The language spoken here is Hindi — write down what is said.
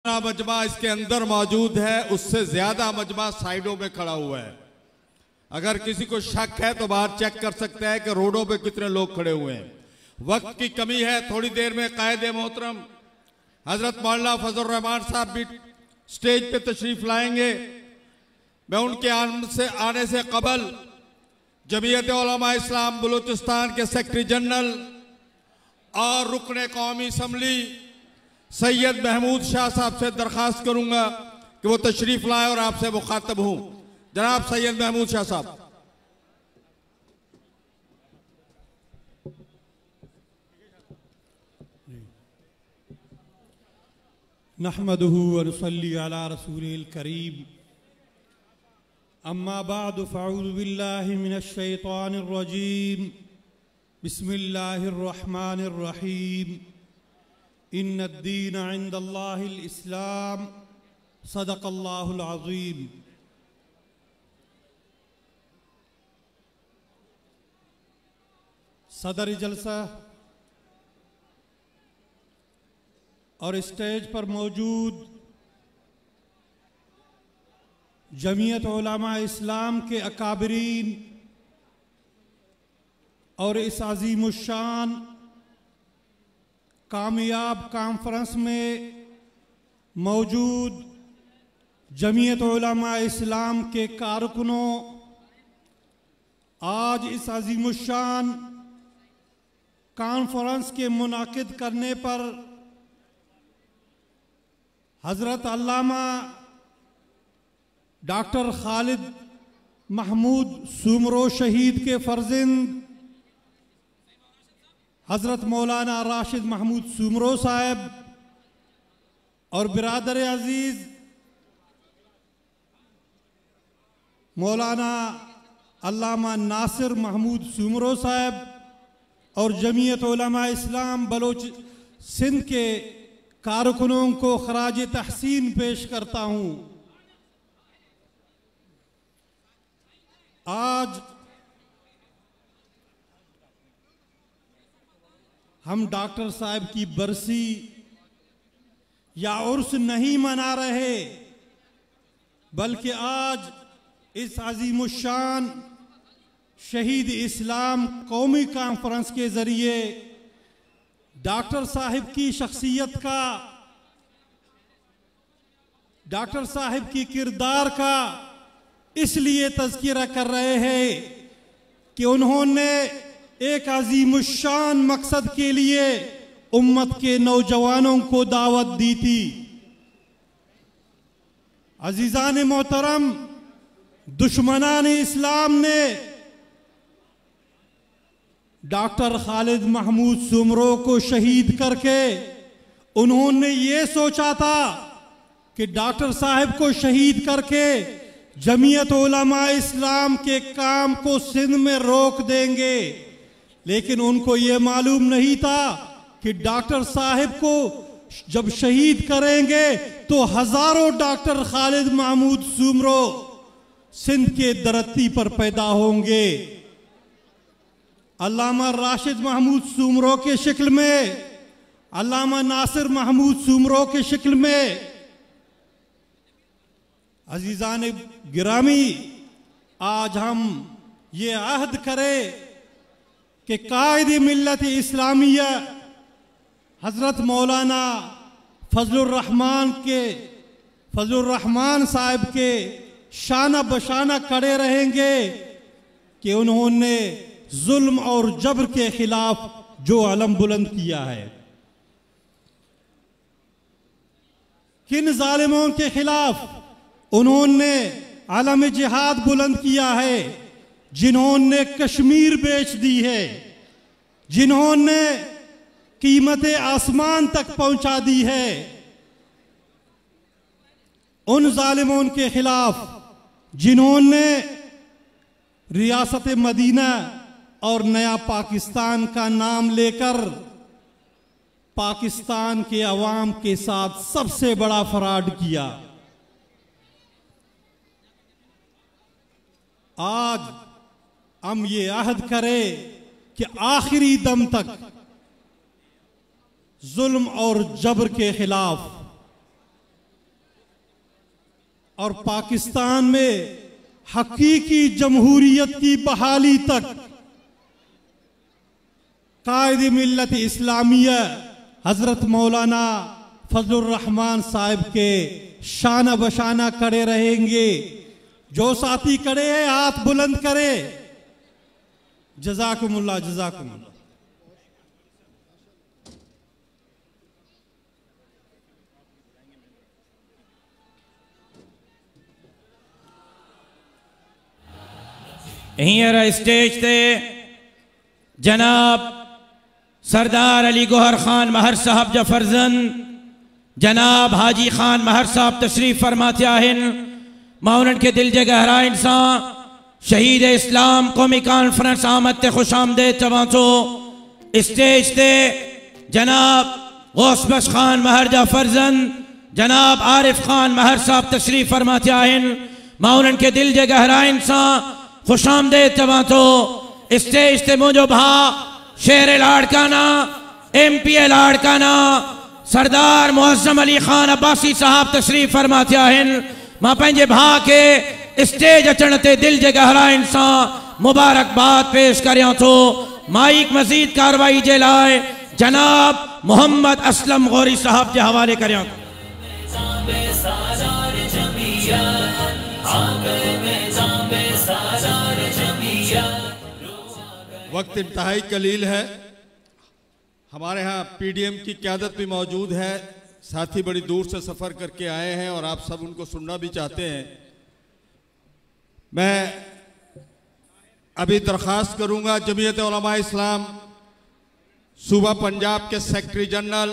मजमा इसके अंदर मौजूद है, उससे ज्यादा मजमा साइडों में खड़ा हुआ है। अगर किसी को शक है तो बाहर चेक कर सकता है कि रोडों पे कितने लोग खड़े हुए हैं। वक्त की कमी है, थोड़ी देर में कायदे मोहतरम हजरत मौलाना फजल रहमान साहब भी स्टेज पे तशरीफ लाएंगे। मैं उनके आने से कबल जमीयत उलमा इस्लाम बलूचिस्तान के सेक्रेटरी जनरल और रुकने कौमी असम्बली सैयद महमूद शाह साहब से दरख्वास्त करूंगा कि वो तशरीफ लाए और आपसे मुखातब हूं। जनाब सैयद महमूद शाह साहब। नहमदुहु व नुसल्ली अला रसूलिल करीम, अम्मा बाद फ़अऊज़ु बिल्लाहि मिनश शैतानिर रजीम, बिस्मिल्लाहिर रहमानिर रहीम। इन्नद्दीन इंदल्लाहिल इस्लाम, सदक़ल्लाहुल अज़ीम। सदर जलसा और स्टेज पर मौजूद जमीयत उलमा इस्लाम के अकाबरीन और इस अज़ीमुश्शान कामयाब कॉन्फ्रेंस में मौजूद जमीयत उलमा इस्लाम के कारकुनों, आज इस अज़ीमुश्शान कॉन्फ्रेंस के मुनाकिद करने पर हज़रत अल्लामा डॉक्टर खालिद महमूद सुमरो शहीद के फर्जिंद हज़रत मौलाना राशिद महमूद सुमरो साहब और बिरादर अजीज़ मौलाना अल्लामा नासिर महमूद सुमरो साहब और जमीयत उलमा इस्लाम बलोच सिंध के कारकुनों को खराज तहसीन पेश करता हूँ। आज हम डॉक्टर साहब की बरसी या उर्स नहीं मना रहे, बल्कि आज इस अज़ीमुश्शान शहीद इस्लाम कौमी कॉन्फ्रेंस के ज़रिए डॉक्टर साहब की शख्सियत का, डॉक्टर साहब की किरदार का इसलिए तज़किरा कर रहे हैं कि उन्होंने एक अज़ीमुश्शान मकसद के लिए उम्मत के नौजवानों को दावत दी थी। अजीज़ान मोहतरम, दुश्मनान इस्लाम ने डॉक्टर खालिद महमूद सुमरो को शहीद करके उन्होंने ये सोचा था कि डॉक्टर साहब को शहीद करके जमीयत उलमा इस्लाम के काम को सिंध में रोक देंगे, लेकिन उनको ये मालूम नहीं था कि डॉक्टर साहब को जब शहीद करेंगे तो हजारों डॉक्टर खालिद महमूद सुमरो सिंध के धरती पर पैदा होंगे। अल्लामा राशिद महमूद सुमरो के शक्ल में, अल्लामा नासिर महमूद सुमरो के शक्ल में। अजीज़ान गिरामी, आज हम ये अहद करें कि कायदे मिल्लत इस्लामिया हज़रत मौलाना फजलुर रहमान साहब के शाना बशाना खड़े रहेंगे कि उन्होंने जुल्म और जबर के खिलाफ जो अलम बुलंद किया है। किन जालिमों के खिलाफ उन्होंने अलम जिहाद बुलंद किया है? जिन्होंने कश्मीर बेच दी है, जिन्होंने कीमतें आसमान तक पहुंचा दी है, उन जालिमों के खिलाफ जिन्होंने रियासत मदीना और नया पाकिस्तान का नाम लेकर पाकिस्तान के अवाम के साथ सबसे बड़ा फ्रॉड किया। आज हम ये अहद करें कि आखिरी दम तक जुल्म और जबर के खिलाफ और पाकिस्तान में हकीकी जमहूरियत की बहाली तक कायद मिल्लत इस्लामिया हजरत मौलाना फजलुर रहमान साहब के शाना बशाना खड़े रहेंगे। जो साथी खड़े हैं हाथ बुलंद करे। जज़ाकुमुल्लाह जज़ाकुमुल्लाह। हींअर स्टेज ते जनाब सरदार अली गोहर खान महर साहब जा फर्जंद जनाब हाजी खान महर साहब तशरीफ फरमाते आहिनि। मां उन्हनि खे दिल जे गहराइनि सां शहीद इस्लाम क़ौमी कॉन्फ्रेंस आमद ते खुश आमदेद चवां थो। स्टेज ते जनाब गौसबख्श खान महर जा फर्जंद जनाब आरिफ खान महर साहब तशरीफ फरमाते आहिनि। मां उन्हनि खे दिल जे गहराइनि सां खुश आमदेद चवां थो। स्टेज ते मुंहिंजो भाउ शेर लाड़काना MP लाड़काना सरदार मुअज़्ज़म अली खान अब्बासी साहब तशरीफ फरमाते आहिनि। मां पंहिंजे भाउ खे स्टेज अचण ते दिल जे गहराइनि सां मुबारकबाद पेश करियां थो। माइक मज़ीद कार्रवाई जे लाइ जनाब मोहम्मद असलम गौरी साहब जे हवाले करियां थो। वक्त इंतहाई कलील है। हमारे यहाँ PDM की क़यादत भी मौजूद है। साथी बड़ी दूर से सफ़र करके आए हैं और आप सब उनको सुनना भी चाहते हैं। मैं अभी दरख्वास्त करूँगा जमीयत उलमा इस्लाम सूबा पंजाब के सेक्रेटरी जनरल